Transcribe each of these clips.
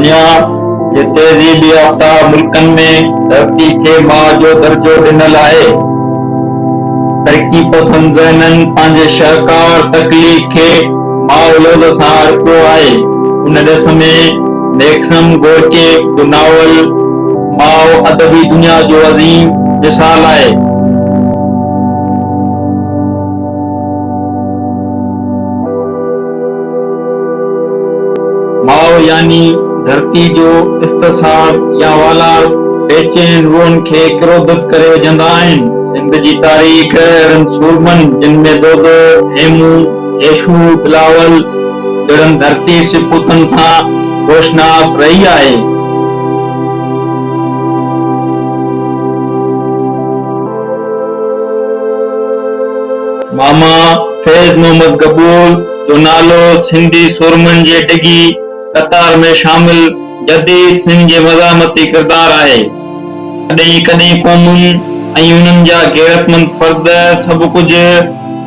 दुनिया जे तहज़ीब याफ़्ता मुल्कन में धरती के मां जो दर्जो ॾिनल आहे। तरक्की पसंद ज़हनन पंहिंजे शाहकार तकलीफ़ खे माहौल सां हड़पियो आहे। उन ॾिस में मैक्सम गोर्की जो नावल माओ अदबी दुनिया जो अज़ीम मिसाल आहे। माओ यानी धरती जो इस्तिसार या वालार बेचैन रूहन खे क्रोधित करे विझंदा आहिनि। सिंध जी तारीख़ अहिड़नि सूरमनि जिन में दोदो, हेमू, हेशू, बिलावल जहिड़नि धरती सिपूतनि सां रोशनास रही आहे। मामा फैज़ मोहम्मद कबूल जो नालो सिंधी सूरमनि जे डिघी कतार में शामिल जदीद सिंध जे मज़ामती किरदार आहे। कॾहिं कॾहिं क़ौमुनि ऐं उन्हनि जा गैरतमंद फर्द सभु कुझु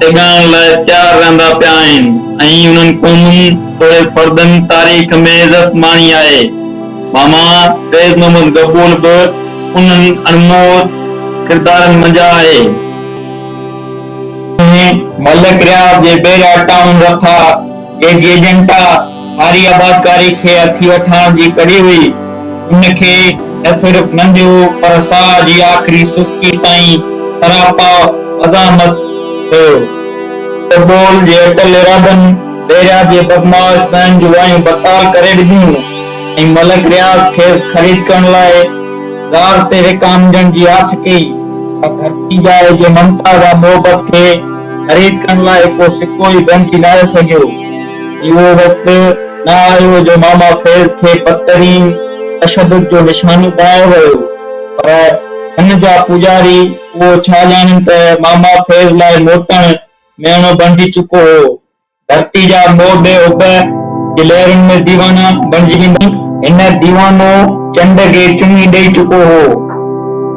टिगाइण लाइ तयार रहंदा पिया आहिनि ऐं उन्हनि क़ौमुनि तोड़े फर्दनि तारीख़ में इज़त माणी आहे। मामा फैज़ मोहम्मद कबूल बि उन्हनि अनमोल किरदारनि मंझां आहे। मलिक रियाज़ जे बेरा टाउन रथा जंहिंजी एजेंटा हारी आबादकारी खे हथी वठण जी कड़ी हुई, उनखे न सिर्फ़ नंढियो पर साह जी आख़िरी सुस्ती ताईं सरापा अज़ामत कयो। कबूल जे अटल इरादनि बेरा जे बदमाश तन जूं वायूं बताल करे ॾिनियूं ऐं मलिक रियाज़ खे ख़रीद करण लाइ ज़ार ते रिकाम ॾियण जी आछ कई। धरती जाए जे ममता जा मोहबत खे ख़रीद करण लाइ को सिको ई बंची न सघियो। इहो वक़्तु न आयो जो मामा फैज़ खे बदतरीन तशद्दुद जो निशानी बनायो वियो, पर हिन जा पुजारी उहो छा ॼाणनि त मामा फैज़ लाइ मोटण मेणो बणिजी चुको हो। धरती जा मोह उब जे लहरुनि में दीवाना बणिजी वेंदा। हिन दीवानो चंड खे चुनी ॾेई चुको हो।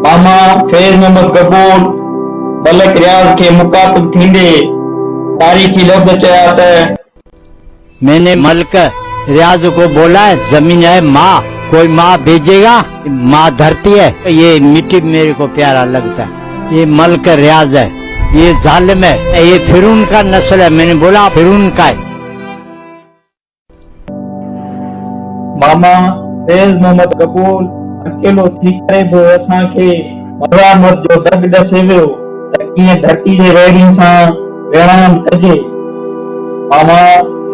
मामा फैज़ मोहम्मद कबूल मलिक रियाज़ के मुखातिब थींदे तारीखी लफ्ज़ चया त मैंने मलिक रियाज को बोला है, जमीन है माँ, कोई माँ भेजेगा, माँ धरती है। ये मिट्टी मेरे को प्यारा लगता है। ये मलिक रियाज है, ये जालिम है, ये फिरौन का नस्ल है। मैंने बोला फिरौन का है। मामा फैज़ मोहम्मद कबूल अकेलो थी करे बि असांखे मज़ामत जो दर्द ॾसे वियो त कीअं धरती जे रहिड़ियुनि सां वेणाम कजे। मामा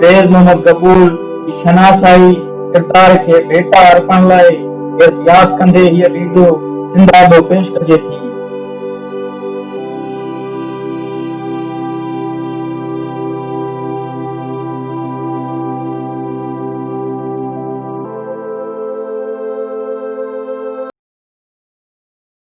फैज़ मोहम्मद कबूल जी शनासाई किरदार खे भेटा अर्पण लाइ खेसि यादि कंदे हीअ वीडियो सिंधा पेश कजे थी।